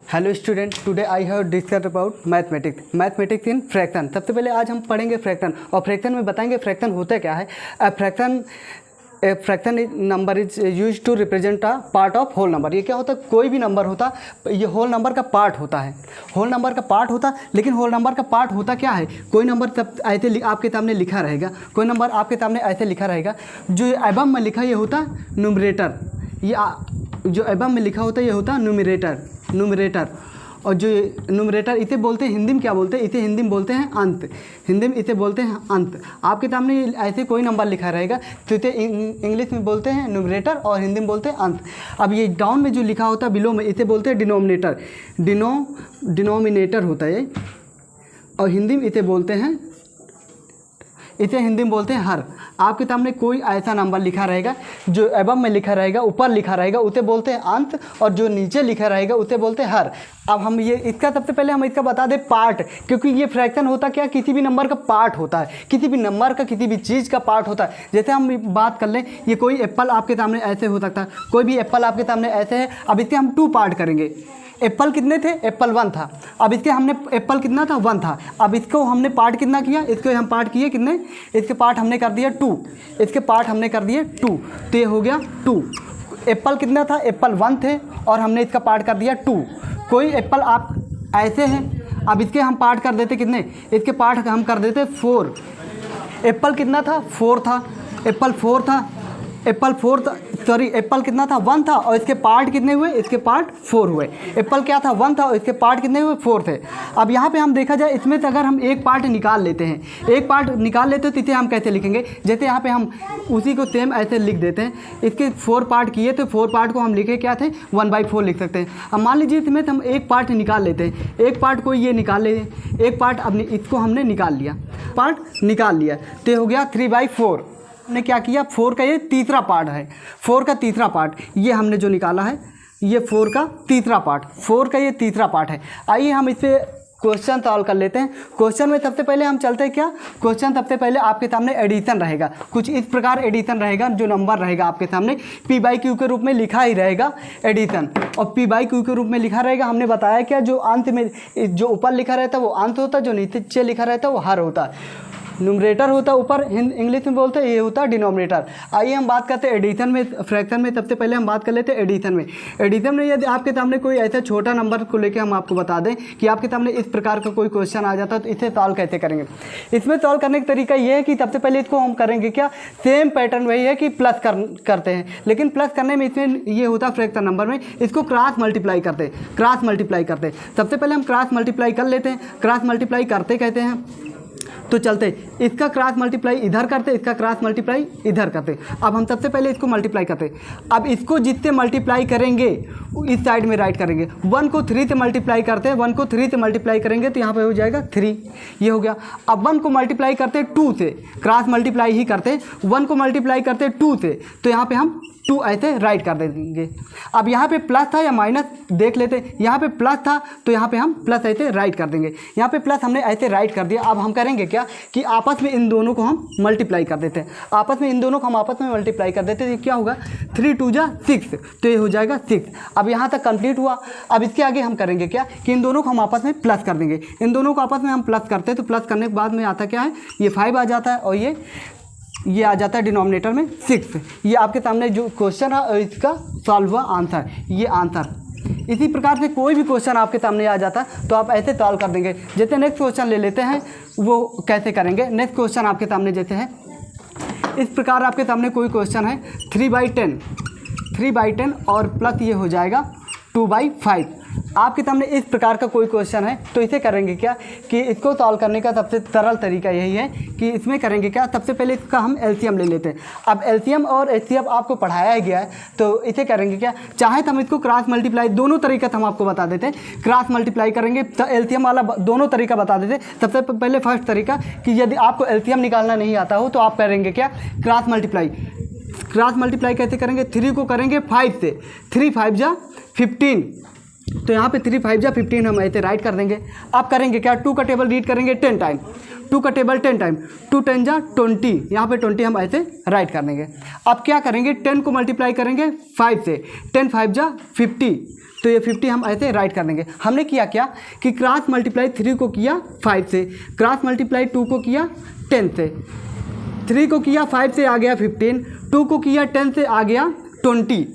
Hello student, today I have discuss about mathematics in fraction. सबसे पहले आज हम पढ़ेंगे फ्रैक्शन, और फ्रैक्शन में बताएंगे फ्रैक्शन होता क्या है। Fraction number is use to represent a part of whole number. ये क्या होता है, कोई भी नंबर होता, ये होल नंबर का पार्ट होता है, होल नंबर का पार्ट होता। लेकिन होल नंबर का पार्ट होता क्या है, कोई नंबर तब ऐसे आपके सामने लिखा रहेगा, कोई नंबर आपके सामने ऐसे लिखा रहेगा, जो एबव में लिखा ये होता न्यूमरेटर, ये जो एबव में लिखा होता है ये होता न्यूमरेटर। और जो न्यूमरेटर इसे बोलते हैं, हिंदी में क्या बोलते हैं, इसे हिंदी में बोलते हैं अंत, हिंदी में इसे बोलते हैं अंत। आपके सामने ऐसे कोई नंबर लिखा रहेगा तो इसे इंग्लिश में बोलते हैं न्यूमरेटर और हिंदी में बोलते हैं अंत। अब ये डाउन में जो लिखा होता है बिलो में, इसे बोलते हैं डिनोमिनेटर, डिनोमिनेटर होता है, और हिंदी में इसे बोलते हैं, इसे हिंदी में बोलते हैं हर। आपके सामने कोई ऐसा नंबर लिखा रहेगा जो एबव में लिखा रहेगा, ऊपर लिखा रहेगा, उसे बोलते हैं अंत, और जो नीचे लिखा रहेगा उसे बोलते हैं हर। अब हम ये इसका सबसे पहले हम इसका बता दें पार्ट, क्योंकि ये फ्रैक्शन होता क्या, किसी भी नंबर का पार्ट होता है, किसी भी नंबर का किसी भी चीज़ का पार्ट होता है। जैसे हम बात कर लें, ये कोई एप्पल आपके सामने ऐसे हो सकता है, कोई भी एप्पल आपके सामने ऐसे है। अब इसके हम 2 पार्ट करेंगे। एप्पल कितने थे, एप्पल 1 था। अब इसके हमने एप्पल कितना था, 1 था। अब इसको हमने पार्ट कितना किया, इसको हम पार्ट किए कितने, इसके पार्ट हमने कर दिया 2, इसके पार्ट हमने कर दिए 2, तो ये हो गया 2। एप्पल कितना था, एप्पल 1 थे, और हमने इसका पार्ट कर दिया 2। कोई एप्पल आप ऐसे हैं, अब इसके हम पार्ट कर देते कितने, इसके पार्ट हम कर देते 4। एप्पल कितना था, 4 था, एप्पल 4 था, एप्पल 4 था, सॉरी एप्पल कितना था, 1 था, और इसके पार्ट कितने हुए, इसके पार्ट 4 हुए। एप्पल क्या था, 1 था, और इसके पार्ट कितने हुए, 4 थे। अब यहाँ पे हम देखा जाए, इसमें से अगर हम एक पार्ट निकाल लेते हैं, एक पार्ट निकाल लेते हैं, तो इसे हम कैसे लिखेंगे, जैसे यहाँ पे हम उसी को सेम ऐसे लिख देते हैं। इसके 4 पार्ट किए तो 4 पार्ट को हम लिखे क्या थे, 1/4 लिख सकते हैं। अब मान लीजिए इसमें से हम एक पार्ट निकाल लेते हैं, एक पार्ट को ये निकाल ले, एक पार्ट अब इसको हमने निकाल लिया, पार्ट निकाल लिया, तो हो गया 3/4। हमने क्या किया, 4 का ये तीसरा पार्ट है, 4 का तीसरा पार्ट ये हमने जो निकाला है, ये 4 का तीसरा पार्ट, 4 का ये तीसरा पार्ट है। आइए हम इस पर क्वेश्चन सॉल्व कर लेते हैं। क्वेश्चन में सबसे पहले हम चलते हैं क्या, क्वेश्चन सबसे पहले आपके सामने एडिशन रहेगा, कुछ इस प्रकार एडिशन रहेगा। जो नंबर रहेगा आपके सामने P/Q के रूप में लिखा ही रहेगा एडिशन, और P/Q के रूप में लिखा रहेगा। हमने बताया क्या, जो अंत में जो ऊपर लिखा रहता है वो अंत होता है, जो नीचे लिखा रहता है वो हर होता है। न्यूमरेटर होता है ऊपर, इंग्लिश में बोलते हैं, ये होता है डिनोमिनेटर। आइए हम बात करते हैं एडिशन में, फ्रैक्शन में। सबसे पहले हम बात कर लेते हैं एडिशन में। एडिशन में यदि आपके सामने कोई ऐसा छोटा नंबर को लेकर हम आपको बता दें कि आपके सामने इस प्रकार का कोई क्वेश्चन आ जाता है, तो इसे सॉल्व कैसे करेंगे। इसमें सॉल्व करने का तरीका ये है कि सबसे पहले इसको हम करेंगे क्या, सेम पैटर्न वही है कि प्लस करते हैं, लेकिन प्लस करने में इसमें ये होता है फ्रैक्शन नंबर में, इसको क्रॉस मल्टीप्लाई करते हैं, क्रॉस मल्टीप्लाई करते हैं। सबसे पहले हम क्रॉस मल्टीप्लाई कर लेते हैं। क्रॉस मल्टीप्लाई करते कहते हैं तो चलते, इसका क्रॉस मल्टीप्लाई इधर करते, इसका क्रॉस मल्टीप्लाई इधर करते। अब हम सबसे पहले इसको मल्टीप्लाई करते। अब इसको जितने मल्टीप्लाई करेंगे इस साइड में राइट करेंगे। 1 को 3 से मल्टीप्लाई करते हैं, 1 को 3 से मल्टीप्लाई करेंगे तो यहाँ पे हो जाएगा 3, ये हो गया। अब 1 को मल्टीप्लाई करते 2 से, क्रॉस मल्टीप्लाई ही करते, 1 को मल्टीप्लाई करते 2 से, तो यहाँ पे हम 2 ऐसे राइट कर देंगे। अब यहाँ पे प्लस था या माइनस देख लेते, यहाँ पे प्लस था तो यहाँ पे हम प्लस ऐसे राइट कर देंगे। यहाँ पे प्लस हमने ऐसे राइट कर दिया। अब हम करेंगे क्या कि आपस में इन दोनों को हम मल्टीप्लाई कर देते हैं, आपस में इन दोनों को हम आपस में मल्टीप्लाई कर देते हैं। क्या होगा, 3 2 जा 6, तो ये हो जाएगा 6। अब यहाँ तक कंप्लीट हुआ। अब इसके आगे हम करेंगे क्या कि इन दोनों को हम आपस में प्लस कर देंगे। इन दोनों को आपस में हम प्लस करते हैं, तो प्लस करने के बाद में आता क्या है, ये 5 आ जाता है, और ये आ जाता है डिनोमिनेटर में 6। ये आपके सामने जो क्वेश्चन है इसका सॉल्व हुआ आंसर, ये आंसर। इसी प्रकार से कोई भी क्वेश्चन आपके सामने आ जाता है तो आप ऐसे सॉल्व कर देंगे। जैसे नेक्स्ट क्वेश्चन ले लेते हैं, वो कैसे करेंगे। नेक्स्ट क्वेश्चन आपके सामने जैसे है, इस प्रकार आपके सामने कोई क्वेश्चन है 3/10 और प्लस ये हो जाएगा 2/5। आपके सामने इस प्रकार का कोई क्वेश्चन है तो इसे करेंगे क्या कि इसको सॉल्व करने का सबसे सरल तरीका यही है कि इसमें करेंगे क्या, सबसे पहले इसका हम एलसीएम ले लेते हैं। अब एलसीएम और एचसीएफ आपको पढ़ाया गया है तो इसे करेंगे क्या, चाहे तो हम इसको क्रॉस मल्टीप्लाई, दोनों तरीका हम आपको बता देते हैं। क्रॉस मल्टीप्लाई करेंगे तो एलसीएम वाला दोनों तरीका बता देते हैं। सबसे पहले फर्स्ट तरीका कि यदि आपको एलसीएम निकालना नहीं आता हो तो आप करेंगे क्या, क्रॉस मल्टीप्लाई। क्रॉस मल्टीप्लाई कैसे करेंगे, 3 को करेंगे 5 से, 3 5 जा 15, तो यहाँ पे 3 5 जा 15 हम ऐसे राइट कर देंगे। अब करेंगे क्या, 2 का टेबल रीड करेंगे 10 टाइम, 2 का टेबल 10 टाइम, 2 10 जा 20, यहाँ पे 20 हम ऐसे राइट कर देंगे। अब क्या करेंगे, 10 को मल्टीप्लाई करेंगे 5 से, 10 5 जा 50, तो ये 50 हम ऐसे राइट कर देंगे। हमने किया क्या कि क्रॉस मल्टीप्लाई 3 को किया 5 से, क्रॉस मल्टीप्लाई 2 को किया 10 से, 3 को किया 5 से आ गया 15, 2 को किया 10 से आ गया 20,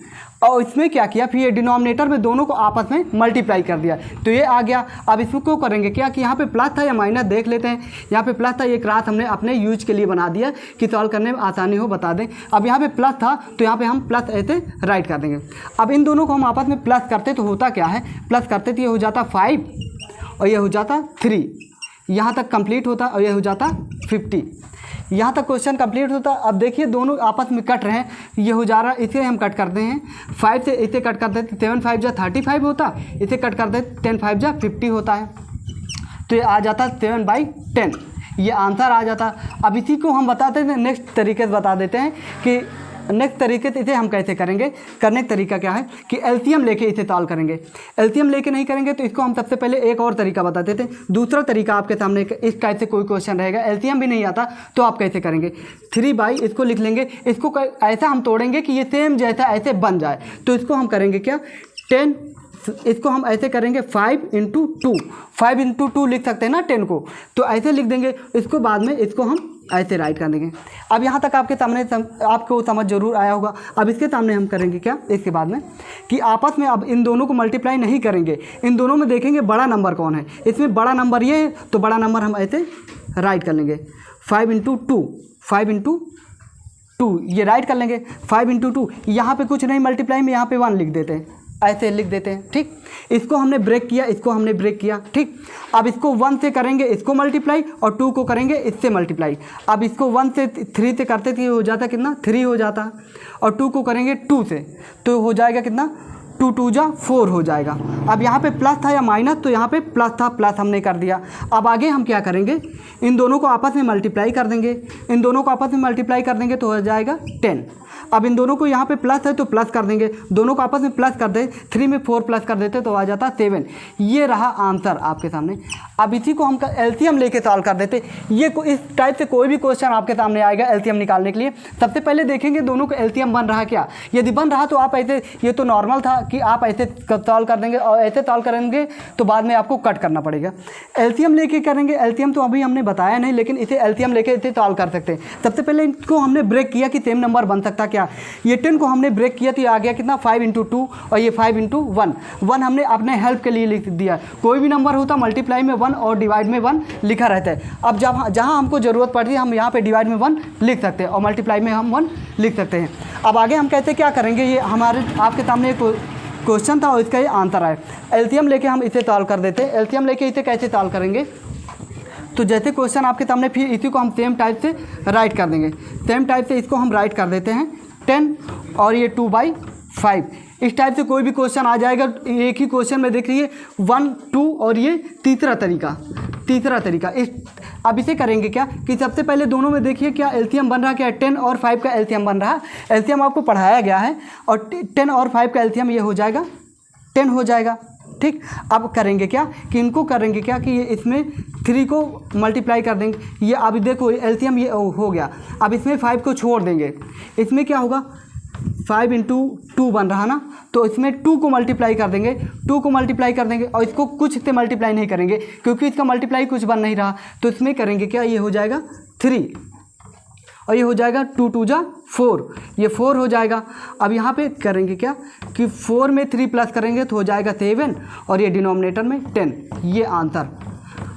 और इसमें क्या किया फिर ये डिनोमिनेटर में दोनों को आपस में मल्टीप्लाई कर दिया तो ये आ गया। अब इसमें क्यों करेंगे क्या कि यहाँ पे प्लस था या माइनस देख लेते हैं। यहाँ पे प्लस था, ये क्रॉस हमने अपने यूज के लिए बना दिया कि सॉल्व करने में आसानी हो, बता दें। अब यहाँ पे प्लस था तो यहाँ पे हम प्लस ऐसे राइट कर देंगे। अब इन दोनों को हम आपस में प्लस करते तो होता क्या है, प्लस करते तो ये हो जाता 5 और ये हो जाता 3, यहाँ तक कंप्लीट होता और ये हो जाता 50, यहाँ तक क्वेश्चन कंप्लीट होता। अब देखिए दोनों आपस में कट रहे हैं, ये हो जा रहा है, इसे हम कट करते हैं 5 से, इसे कट कर देते 7 5 जा 35 होता, इसे कट कर देते 10 5 जा 50 होता है, तो ये आ जाता 7/10, ये आंसर आ जाता। अब इसी को हम बताते हैं नेक्स्ट तरीके से बता देते हैं कि नेक्स्ट तरीके से इसे हम कैसे करेंगे। करने का तरीका क्या है कि एलसीएम लेके इसे सॉल्व करेंगे। एलसीएम लेके नहीं करेंगे तो इसको हम सबसे पहले एक और तरीका बता देते हैं। दूसरा तरीका आपके सामने इस टाइप से कोई क्वेश्चन रहेगा, एलसीएम भी नहीं आता तो आप कैसे करेंगे, 3 इसको लिख लेंगे, इसको ऐसा हम तोड़ेंगे कि ये सेम जैसा ऐसे बन जाए। तो इसको हम करेंगे क्या 10, इसको हम ऐसे करेंगे 5 × 2, 5 × 2 लिख सकते हैं ना 10 को, तो ऐसे लिख देंगे। इसको बाद में इसको हम ऐसे राइट कर देंगे। अब यहाँ तक आपके सामने आपको समझ जरूर आया होगा। अब इसके सामने हम करेंगे क्या इसके बाद में कि आपस में अब इन दोनों को मल्टीप्लाई नहीं करेंगे, इन दोनों में देखेंगे बड़ा नंबर कौन है। इसमें बड़ा नंबर ये है तो बड़ा नंबर हम ऐसे राइट कर लेंगे 5 × 2, 5 × 2 ये राइट कर लेंगे। 5 × 2 यहाँ पे कुछ नहीं मल्टीप्लाई में, यहाँ पे 1 लिख देते हैं, ऐसे लिख देते हैं, ठीक। इसको हमने ब्रेक किया, इसको हमने ब्रेक किया, ठीक। अब इसको 1 से करेंगे इसको मल्टीप्लाई और 2 को करेंगे इससे मल्टीप्लाई। अब इसको 1 से 3 से करते थे हो जाता कितना 3 हो जाता, और 2 को करेंगे 2 से तो हो जाएगा कितना 2 2 जा 4 हो जाएगा। अब यहाँ पे प्लस था या माइनस, तो यहाँ पे प्लस था, प्लस हमने कर दिया। अब आगे हम क्या करेंगे, इन दोनों को आपस में मल्टीप्लाई कर देंगे, इन दोनों को आपस में मल्टीप्लाई कर देंगे तो हो जाएगा 10। अब इन दोनों को यहाँ पे प्लस है तो प्लस कर देंगे, दोनों को आपस में प्लस कर दे, 3 में 4 प्लस कर देते तो आ जाता 7। ये रहा आंसर आपके सामने। अब इसी को हम एलसीएम लेके सॉल्व कर देते। ये इस टाइप से कोई भी क्वेश्चन आपके सामने आएगा एलसीएम निकालने के लिए, सबसे पहले देखेंगे दोनों को एलसीएम बन रहा क्या। यदि बन रहा तो आप ऐसे, ये तो नॉर्मल था कि आप ऐसे सॉल्व कर देंगे, और ऐसे सॉल्व करेंगे तो बाद में आपको कट करना पड़ेगा। एलसीएम लेके करेंगे, एलसीएम तो अभी हमने बताया नहीं, लेकिन इसे एलसीएम लेके इसे सॉल्व कर सकते हैं। सबसे पहले इनको हमने ब्रेक किया कि सेम नंबर बन सकता क्या। ये 10 को हमने ब्रेक किया तो ये आ गया कितना 5 × 2 और ये 5 × 1, 1 हमने अपने हेल्प के लिए लिख दिया। कोई भी नंबर होता मल्टीप्लाई में 1 और डिवाइड में 1 लिखा रहता है। अब जहाँ हमको ज़रूरत पड़ती है हम यहाँ पे डिवाइड में 1 लिख सकते हैं और मल्टीप्लाई में हम 1 लिख सकते हैं। अब आगे हम कैसे क्या करेंगे, ये हमारे आपके सामने एक क्वेश्चन था और इसका ये आंसर आए। एलसीएम लेके हम इसे सॉल्व कर देते हैं। एलसीएम लेके इसे कैसे सॉल्व करेंगे, तो जैसे क्वेश्चन आपके सामने, फिर इसी को हम सेम टाइप से राइट कर देंगे। सेम टाइप से इसको हम राइट कर देते हैं 10 और ये 2/5। इस टाइप से कोई भी क्वेश्चन आ जाएगा। एक ही क्वेश्चन में देख रही 1 2 और ये तीसरा तरीका इस अब इसे करेंगे क्या कि सबसे पहले दोनों में देखिए क्या एलसीएम बन रहा, क्या 10 और 5 का एलसीएम बन रहा। एलसीएम आपको पढ़ाया गया है और 10 और 5 का एलसीएम ये हो जाएगा 10 हो जाएगा, ठीक। अब करेंगे क्या कि इनको करेंगे क्या कि ये इसमें 3 को मल्टीप्लाई कर देंगे। ये अभी देखो एलसीएम ये हो गया। अब इसमें 5 को छोड़ देंगे, इसमें क्या होगा 5 × 2 बन रहा ना, तो इसमें 2 को मल्टीप्लाई कर देंगे, 2 को मल्टीप्लाई कर देंगे और इसको कुछ से मल्टीप्लाई नहीं करेंगे क्योंकि इसका मल्टीप्लाई कुछ बन नहीं रहा। तो इसमें करेंगे क्या, ये हो जाएगा 3 और ये हो जाएगा 2 2 जा 4, ये 4 हो जाएगा। अब यहाँ पे करेंगे क्या कि 4 में 3 प्लस करेंगे तो हो जाएगा 7 और ये डिनोमिनेटर में 10, ये आंसर।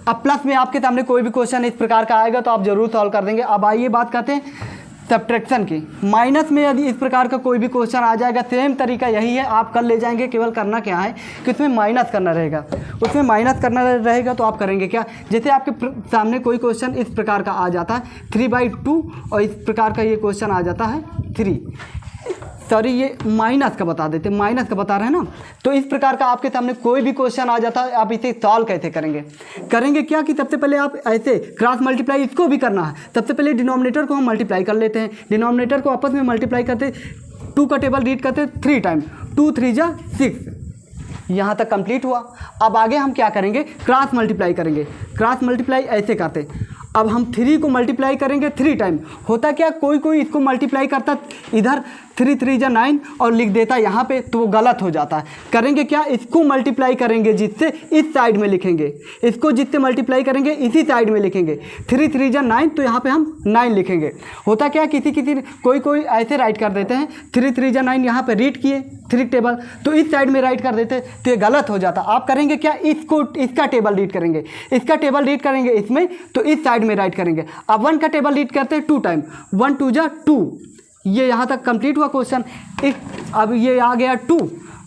अब प्लस में आपके सामने कोई भी क्वेश्चन इस प्रकार का आएगा तो आप जरूर सॉल्व कर देंगे। अब आइए बात करते हैं सब्ट्रैक्शन की। माइनस में यदि इस प्रकार का कोई भी क्वेश्चन आ जाएगा, सेम तरीका यही है, आप कर ले जाएंगे। केवल करना क्या है कि उसमें माइनस करना रहेगा, उसमें माइनस करना रहेगा। तो आप करेंगे क्या, जैसे आपके सामने कोई क्वेश्चन इस प्रकार का आ जाता है 3/2 और इस प्रकार का ये क्वेश्चन आ जाता है 3, सॉरी ये माइनस का बता देते, माइनस का बता रहे हैं ना। तो इस प्रकार का आपके सामने कोई भी क्वेश्चन आ जाता है, आप इसे सॉल्व कैसे करेंगे क्या कि सबसे पहले आप ऐसे क्रॉस मल्टीप्लाई इसको भी करना है। सबसे पहले डिनोमिनेटर को हम मल्टीप्लाई कर लेते हैं, डिनोमिनेटर को आपस में मल्टीप्लाई करते, 2 का टेबल रीड करते 3 टाइम, 2 3 जा 6, यहाँ तक कंप्लीट हुआ। अब आगे हम क्या करेंगे, क्रॉस मल्टीप्लाई करेंगे। क्रॉस मल्टीप्लाई ऐसे करते, अब हम 3 को मल्टीप्लाई करेंगे 3 टाइम। होता क्या, कोई इसको मल्टीप्लाई करता इधर 3 3 जा 9 और लिख देता यहाँ पे, तो वो गलत हो जाता है। करेंगे क्या, इसको मल्टीप्लाई करेंगे जिससे इस साइड में लिखेंगे, इसको जिससे मल्टीप्लाई करेंगे इसी साइड में लिखेंगे। 3 3 जा 9, तो यहाँ पे हम 9 लिखेंगे। होता क्या, कोई ऐसे राइट कर देते हैं, 3 3 जा 9 यहाँ पे रीड किए 3 टेबल, तो इस साइड में राइट कर देते, तो ये गलत हो जाता। आप करेंगे क्या, इसका टेबल रीड करेंगे, इसका टेबल रीड करेंगे इसमें, तो इस साइड में राइट करेंगे। अब 1 का टेबल रीड करते हैं 2 टाइम, 1 2 जा 2, ये यहाँ तक कंप्लीट हुआ क्वेश्चन। अब ये आ गया 2,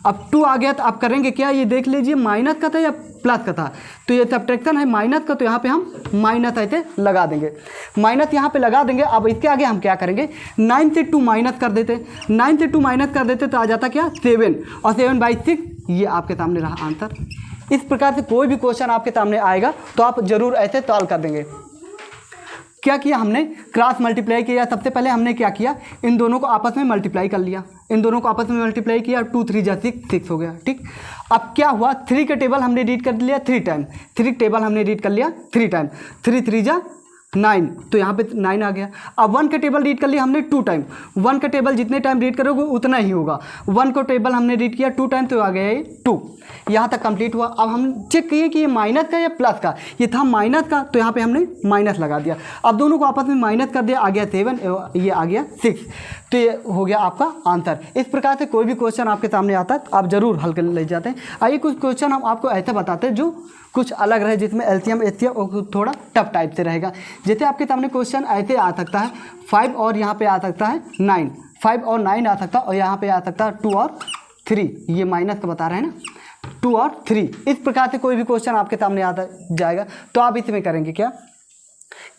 अब 2 आ गया, तो आप करेंगे क्या, ये देख लीजिए माइनस का था या प्लस का था, तो ये सब्ट्रैक्शन है माइनस का, तो यहाँ पे हम माइनस ऐसे लगा देंगे, माइनस यहाँ पे लगा देंगे। अब इसके आगे हम क्या करेंगे, 9 से 2 माइनस कर देते, 9 से 2 माइनस कर देते तो आ जाता क्या 7, और 7/6, ये आपके सामने रहा आंसर। इस प्रकार से कोई भी क्वेश्चन आपके सामने आएगा तो आप ज़रूर ऐसे सॉल्व कर देंगे। क्या किया हमने, क्रॉस मल्टीप्लाई किया। सबसे पहले हमने क्या किया, इन दोनों को आपस में मल्टीप्लाई कर लिया, इन दोनों को आपस में मल्टीप्लाई किया, 2 3 जा 6, 6 हो गया। ठीक, अब क्या हुआ, 3 का टेबल हमने रीड कर लिया 3 टाइम, 3 टेबल हमने रीड कर लिया 3 टाइम, 3 3 जा 9, तो यहाँ पे 9 आ गया। अब 1 का टेबल रीड कर लिया हमने 2 टाइम, 1 का टेबल जितने टाइम रीड करोगे उतना ही होगा, 1 का टेबल हमने रीड किया 2 टाइम, तो आ गया ये 2। यहाँ तक कंप्लीट हुआ। अब हम चेक किए कि ये माइनस का या प्लस का, ये था माइनस का, तो यहाँ पे हमने माइनस लगा दिया। अब दोनों को आपस में माइनस कर दिया, आ गया 7, ये आ गया 6, तो ये हो गया आपका आंसर। इस प्रकार से कोई भी क्वेश्चन आपके सामने आता है आप ज़रूर हल कर ले जाते हैं। आइए कुछ क्वेश्चन हम आपको ऐसे बताते हैं जो कुछ अलग रहे, जिसमें एलसीएम एचसीएफ और थोड़ा टफ टाइप से रहेगा। जैसे आपके सामने क्वेश्चन ऐसे आ सकता है 5 और यहाँ पे आ सकता है 9, 5 और 9 आ सकता है, और यहाँ पे आ सकता है 2 और 3, ये माइनस का बता रहे हैं ना, 2 और 3। इस प्रकार से कोई भी क्वेश्चन आपके सामने आता जाएगा तो आप इसमें करेंगे क्या,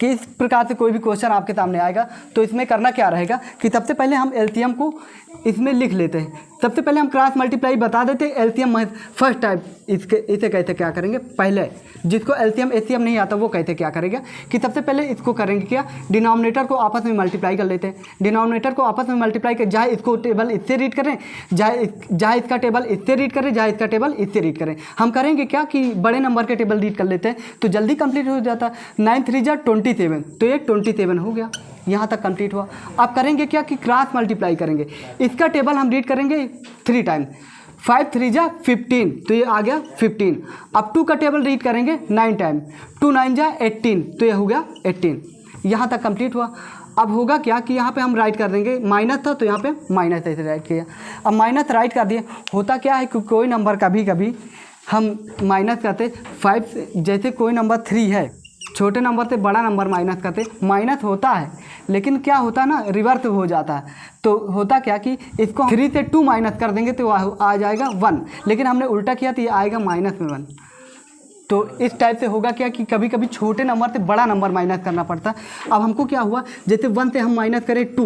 कि इस प्रकार से कोई भी क्वेश्चन आपके सामने आएगा तो इसमें करना क्या रहेगा कि सबसे पहले हम एलसीएम को इसमें लिख लेते हैं। सबसे पहले हम क्रॉस मल्टीप्लाई बता देते हैं, एलसीएम फर्स्ट टाइप इसे कहते क्या करेंगे, पहले जिसको एलसीएम एचसीएफ नहीं आता वो कहते क्या करेगा कि सबसे पहले इसको करेंगे क्या, डिनोमिनेटर को आपस में मल्टीप्लाई कर लेते हैं। डिनोमिनेटर को आपस में मल्टीप्लाई कर, चाहे इसको टेबल इससे रीड करें, चाहे इसका टेबल इससे रीड करें, चाहे इसका टेबल इससे रीड करें। हम करेंगे क्या कि बड़े नंबर के टेबल रीड कर लेते हैं तो जल्दी कंप्लीट हो जाता। 9 3 जा 27, तो ये 27 हो गया, यहाँ तक कंप्लीट हुआ। अब करेंगे क्या कि क्रॉस मल्टीप्लाई करेंगे, इसका टेबल हम रीड करेंगे 3 टाइम, 5 3 जा 15, तो ये आ गया 15। अब 2 का टेबल रीड करेंगे 9 टाइम, 2 9 जा 18, तो ये हो गया 18। यहाँ तक कंप्लीट हुआ। अब होगा क्या कि यहाँ पे हम राइट कर देंगे, माइनस था तो यहाँ पे माइनस ऐसे राइट किया। अब माइनस राइट कर दिए। होता क्या है कि कोई नंबर कभी कभी हम माइनस करते 5 से, जैसे कोई नंबर 3 है, छोटे नंबर से बड़ा नंबर माइनस करते, माइनस होता है लेकिन क्या होता है ना, रिवर्स हो जाता है। तो होता क्या कि इसको 3 से 2 माइनस कर देंगे तो आ जाएगा 1, लेकिन हमने उल्टा किया तो ये आएगा माइनस में 1। तो इस टाइप से होगा क्या कि कभी कभी छोटे नंबर से बड़ा नंबर माइनस करना पड़ता है। अब हमको क्या हुआ, जैसे 1 से हम माइनस करें 2,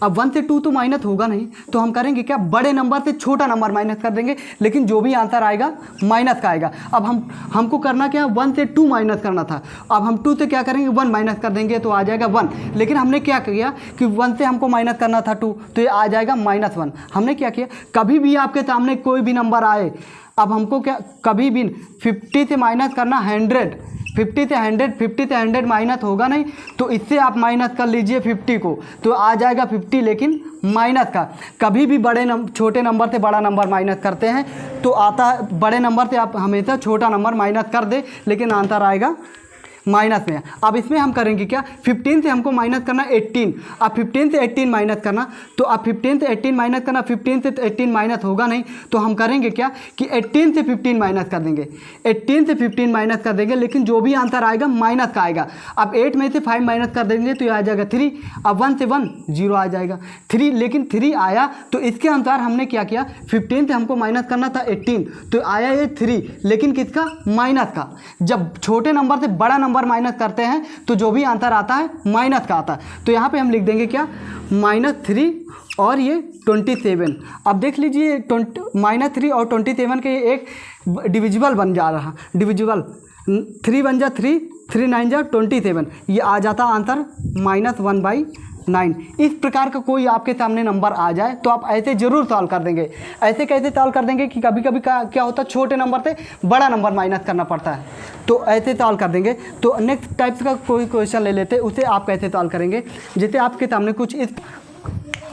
अब 1 से 2 तो माइनस होगा नहीं, तो हम करेंगे क्या, बड़े नंबर से छोटा नंबर माइनस कर देंगे, लेकिन जो भी आंसर आएगा माइनस का आएगा। अब हमको करना क्या, 1 से 2 माइनस करना था, अब हम 2 से क्या करेंगे 1 माइनस कर देंगे तो आ जाएगा 1, लेकिन हमने क्या किया कि 1 से हमको माइनस करना था 2, तो ये आ जाएगा -1। हमने क्या किया, कभी भी आपके सामने कोई भी नंबर आए, अब हमको क्या, कभी भी 50 से माइनस करना 100, 50 से 100 माइनस होगा नहीं, तो इससे आप माइनस कर लीजिए 50 को, तो आ जाएगा 50, लेकिन माइनस का। कभी भी छोटे नंबर से बड़ा नंबर माइनस करते हैं तो आता है, बड़े नंबर से आप हमेशा छोटा नंबर माइनस कर दे, लेकिन आंसर आएगा माइनस में। अब इसमें हम करेंगे क्या, 15 से हमको माइनस करना 18, अब 15 से 18 माइनस करना, तो अब 15 से 18 माइनस करना, 15 से 18 माइनस होगा नहीं, तो हम करेंगे क्या कि 18 से 15 माइनस कर देंगे, 18 से 15 माइनस कर देंगे, लेकिन जो भी आंसर आएगा माइनस का आएगा। अब 8 में से 5 माइनस कर देंगे तो ये आ जाएगा 3, अब 1 से 1 0 आ जाएगा 3, लेकिन 3 आया तो इसके अनुसार हमने क्या किया, 15 से हमको माइनस करना था 18, तो आया ये 3, लेकिन किसका, माइनस का। जब छोटे नंबर से बड़ा नंबर माइनस करते हैं तो जो भी आंसर आता है माइनस का आता है। तो यहाँ पे हम लिख देंगे क्या, -3 और ये 27। अब देख लीजिए -3 और 27 के एक डिविजिबल बन जा रहा, डिविजिबल 3 बन जा 3, 3 9 जा 27, ये आ जाता आंसर -1/9। इस प्रकार का कोई आपके सामने नंबर आ जाए तो आप ऐसे ज़रूर सॉल्व कर देंगे। ऐसे कैसे सॉल्व कर देंगे कि कभी कभी क्या होता है, छोटे नंबर से बड़ा नंबर माइनस करना पड़ता है, तो ऐसे सॉल्व कर देंगे। तो नेक्स्ट टाइप्स का कोई क्वेश्चन ले लेते हैं, उसे आप कैसे सॉल्व करेंगे। जैसे आपके सामने कुछ इस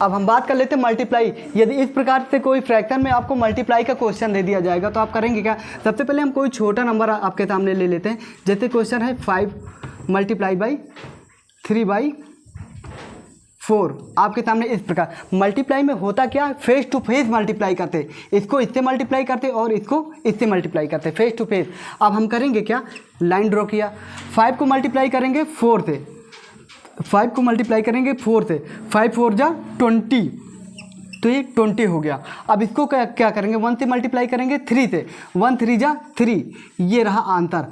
अब हम बात कर लेते हैं मल्टीप्लाई। यदि इस प्रकार से कोई फ्रैक्शन में आपको मल्टीप्लाई का क्वेश्चन दे दिया जाएगा तो आप करेंगे क्या? सबसे पहले हम कोई छोटा नंबर आपके सामने ले लेते हैं। जैसे क्वेश्चन है 5 मल्टीप्लाई बाई 3/4। आपके सामने इस प्रकार मल्टीप्लाई में होता क्या, फेस टू फेस मल्टीप्लाई करते, इसको इससे मल्टीप्लाई करते और इसको इससे मल्टीप्लाई करते, फेस टू फेस। अब हम करेंगे क्या, लाइन ड्रॉ किया, 5 को मल्टीप्लाई करेंगे 4 से, 5 को मल्टीप्लाई करेंगे 4 से, 5 4 जा 20, तो ये 20 हो गया। अब इसको क्या करेंगे, 1 से मल्टीप्लाई करेंगे 3 से, 1 3 जा 3, ये रहा आंसर।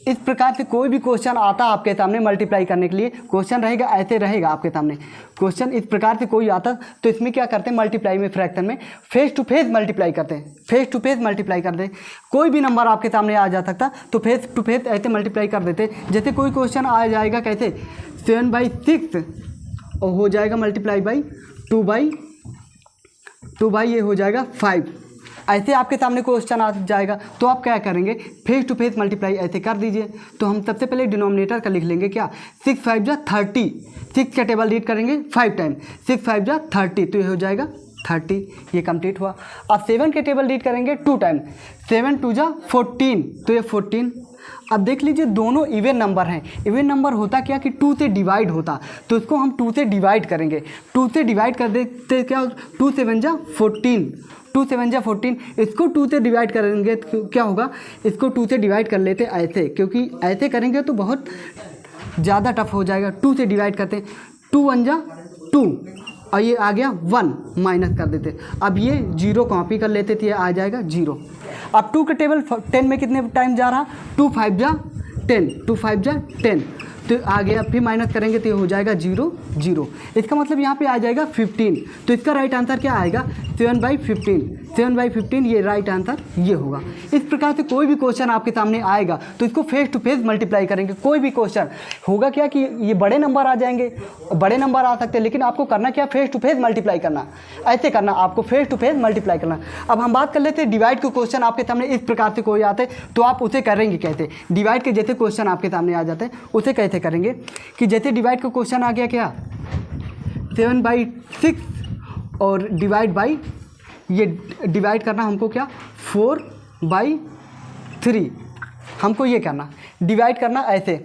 इस प्रकार से कोई भी क्वेश्चन आता है आपके सामने मल्टीप्लाई करने के लिए, क्वेश्चन रहेगा ऐसे रहेगा आपके सामने, क्वेश्चन इस प्रकार से कोई आता तो इसमें क्या करते हैं, मल्टीप्लाई में फ्रैक्शन में फेस टू फेस मल्टीप्लाई करते हैं, फेस टू फेस मल्टीप्लाई करते हैं। कोई भी नंबर आपके सामने आ जा सकता तो फेस टू फेस ऐसे मल्टीप्लाई कर देते। जैसे कोई क्वेश्चन आ जाएगा कैसे, 7/6 और हो जाएगा मल्टीप्लाई बाई 2/2 ये हो जाएगा 5, ऐसे आपके सामने क्वेश्चन आ जाएगा तो आप क्या करेंगे, फेस टू फेस मल्टीप्लाई ऐसे कर दीजिए। तो हम सबसे पहले डिनोमिनेटर का लिख लेंगे क्या, 6 5 जा 30, 6 का टेबल रीड करेंगे 5 टाइम, 6 5 जा 30, तो ये हो जाएगा 30, ये कंप्लीट हुआ। अब 7 के टेबल रीड करेंगे 2 टाइम, 7 2 जा 14, तो ये 14। अब देख लीजिए दोनों इवन नंबर हैं, इवन नंबर होता क्या कि 2 से डिवाइड होता, तो इसको हम 2 से डिवाइड करेंगे, 2 से डिवाइड कर देते क्या, 2 7 जा 14, 2 7 जा 14, इसको 2 से डिवाइड करेंगे तो क्या होगा, इसको 2 से डिवाइड कर लेते ऐसे, क्योंकि ऐसे करेंगे तो बहुत ज़्यादा टफ हो जाएगा। 2 से डिवाइड करते, 2 1 जा 2 और ये आ गया 1, माइनस कर देते। अब ये 0 कॉपी कर लेते थे, आ जाएगा 0। अब 2 का टेबल 10 में कितने टाइम जा रहा, 2 5 जा 10, 2 5 जा 10, तो आ गया, फिर माइनस करेंगे तो ये हो जाएगा 0 0। इसका मतलब यहाँ पे आ जाएगा 15, तो इसका राइट आंसर क्या आएगा, 7/15, 7/15 ये राइट आंसर ये होगा। इस प्रकार से कोई भी क्वेश्चन आपके सामने आएगा तो इसको फेस टू फेस मल्टीप्लाई करेंगे। कोई भी क्वेश्चन होगा क्या कि ये बड़े नंबर आ जाएंगे, बड़े नंबर आ सकते हैं, लेकिन आपको करना क्या, फेस टू फेस मल्टीप्लाई करना, ऐसे करना आपको, फेस टू फेस मल्टीप्लाई करना। अब हम बात कर लेते हैं डिवाइड के क्वेश्चन आपके सामने इस प्रकार से कोई आते तो आप उसे करेंगे कैसे। डिवाइड के जैसे क्वेश्चन आपके सामने आ जाते हैं उसे कैसे करेंगे कि जैसे डिवाइड का क्वेश्चन आ गया क्या, 7/6 और डिवाइड बाई, ये डिवाइड करना हमको क्या, 4/3, हमको ये करना, डिवाइड करना ऐसे।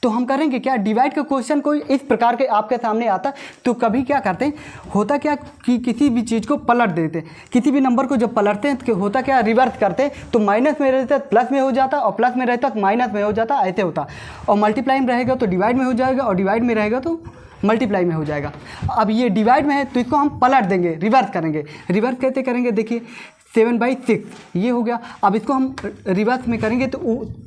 तो हम करेंगे क्या, डिवाइड का क्वेश्चन कोई इस प्रकार के आपके सामने आता तो कभी क्या करते हैं, होता क्या कि किसी भी चीज़ को पलट देते, किसी भी नंबर को जब पलटते हैं तो होता क्या, रिवर्स करते, तो माइनस में रहता प्लस में हो जाता और प्लस में रहता तो माइनस में हो जाता, ऐसे होता। और मल्टीप्लाई में रहेगा तो डिवाइड में हो जाएगा और डिवाइड में रहेगा तो मल्टीप्लाई में हो जाएगा। अब ये डिवाइड में है तो इसको हम पलट देंगे, रिवर्स करेंगे। रिवर्स कैसे करेंगे, देखिए 7/6 ये हो गया। अब इसको हम रिवर्स में करेंगे तो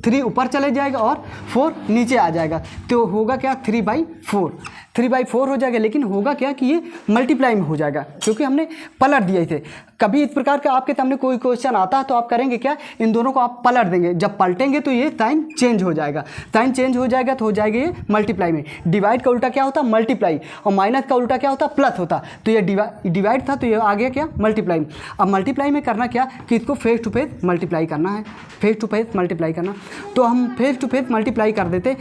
3 ऊपर चले जाएगा और 4 नीचे आ जाएगा, तो होगा क्या, 3/4, 3/4 हो जाएगा। लेकिन होगा क्या कि ये मल्टीप्लाई में हो जाएगा क्योंकि हमने पलट दिया इसे। कभी इस प्रकार का आपके सामने कोई क्वेश्चन आता है तो आप करेंगे क्या, इन दोनों को आप पलट देंगे। जब पलटेंगे तो ये साइन चेंज हो जाएगा, साइन चेंज हो जाएगा तो हो जाएगा ये मल्टीप्लाई में। डिवाइड का उल्टा क्या होता, मल्टीप्लाई, और माइनस का उल्टा क्या होता, प्लस होता। तो ये डिवाइड था तो ये आ गया क्या, मल्टीप्लाई में। अब मल्टीप्लाई में करना क्या कि इसको फेस टू फेस मल्टीप्लाई करना है, फेस टू फेस मल्टीप्लाई करना। तो हम फेस टू फेस मल्टीप्लाई कर देते।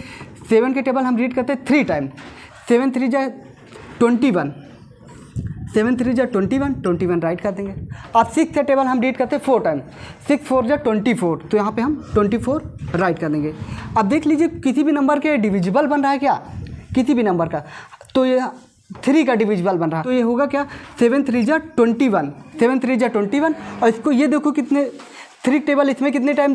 7 के टेबल हम रीड करते 3 टाइम, 7 3 जा 21, 7 3 जा 21, 21 राइट कर देंगे। अब 6 का टेबल हम रीड करते 4 टाइम, 6 4 जा 24, तो यहाँ पे हम 24 राइट कर देंगे। अब देख लीजिए किसी भी नंबर के डिविजिबल बन रहा है क्या, किसी भी नंबर का, तो ये 3 का डिविजिबल बन रहा है, तो ये होगा क्या, 7 3 जा 21, 7 3 जा 21। और इसको ये देखो कितने 3 टेबल, इसमें कितने टाइम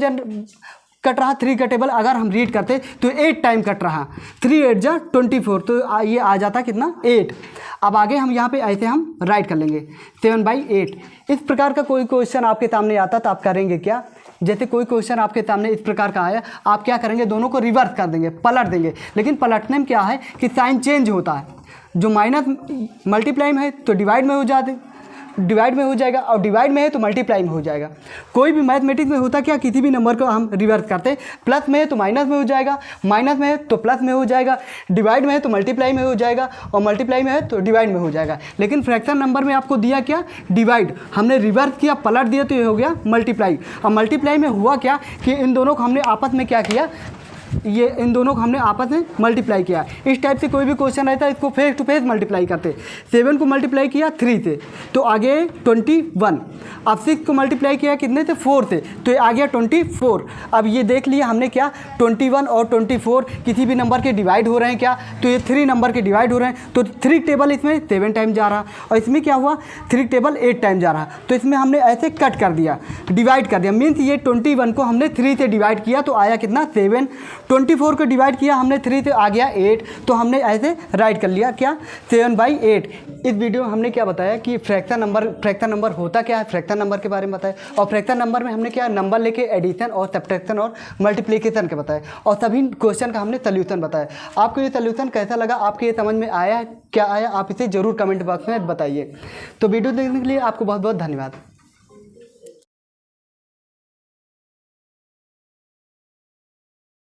कट रहा, 3 का टेबल अगर हम रीड करते तो 8 टाइम कट रहा, 3 8 जा 24, तो ये आ जाता कितना, 8। अब आगे हम यहाँ पे ऐसे हम राइट कर लेंगे 7/8। इस प्रकार का कोई क्वेश्चन आपके सामने आता तो आप करेंगे क्या, जैसे कोई क्वेश्चन आपके सामने इस प्रकार का आया, आप क्या करेंगे, दोनों को रिवर्स कर देंगे, पलट देंगे। लेकिन पलटने में क्या है कि साइन चेंज होता है, जो माइनस मल्टीप्लाई में है तो डिवाइड में हो जाते, डिवाइड में हो जाएगा, और डिवाइड में है तो मल्टीप्लाई में हो जाएगा। कोई भी मैथमेटिक्स में होता क्या, किसी भी नंबर को हम रिवर्स करते, प्लस में है तो माइनस में हो जाएगा, माइनस में है तो प्लस में हो जाएगा, डिवाइड में है तो मल्टीप्लाई में हो जाएगा, और मल्टीप्लाई में है तो डिवाइड में हो जाएगा। लेकिन फ्रैक्शन नंबर में आपको दिया क्या, डिवाइड, हमने रिवर्स किया, पलट दिया तो ये हो गया मल्टीप्लाई। और मल्टीप्लाई में हुआ क्या कि इन दोनों को हमने आपस में क्या किया, ये इन दोनों को हमने आपस में मल्टीप्लाई किया। इस टाइप से कोई भी क्वेश्चन रहता है इसको फेस टू फेस मल्टीप्लाई करते। 7 को मल्टीप्लाई किया 3 से तो आ गया 21। अब 6 को मल्टीप्लाई किया कितने से 4 से तो ये आ गया 24। अब ये देख लिया हमने क्या 21 और 24 किसी भी नंबर के डिवाइड हो रहे हैं क्या, तो ये 3 नंबर के डिवाइड हो रहे हैं तो 3 टेबल इसमें 7 टाइम जा रहा और इसमें क्या हुआ 3 टेबल 8 टाइम जा रहा। तो इसमें हमने ऐसे कट कर दिया, डिवाइड कर दिया। मीन्स ये 21 को हमने 3 से डिवाइड किया तो आया कितना 7। 24 को डिवाइड किया हमने 3 से आ गया 8। तो हमने ऐसे राइट कर लिया क्या 7/8। इस वीडियो में हमने क्या बताया कि फ्रैक्शन नंबर होता क्या है, फ्रैक्शन नंबर के बारे में बताया। और फ्रैक्शन नंबर में हमने क्या नंबर लेके एडिशन और सब्ट्रैक्शन और मल्टीप्लिकेशन के बताया और सभी क्वेश्चन का हमने सल्यूशन बताया। आपको ये सल्यूशन कैसा लगा, आपके ये समझ में आया क्या आया, आप इसे ज़रूर कमेंट बॉक्स में बताइए। तो वीडियो देखने के लिए आपको बहुत बहुत धन्यवाद।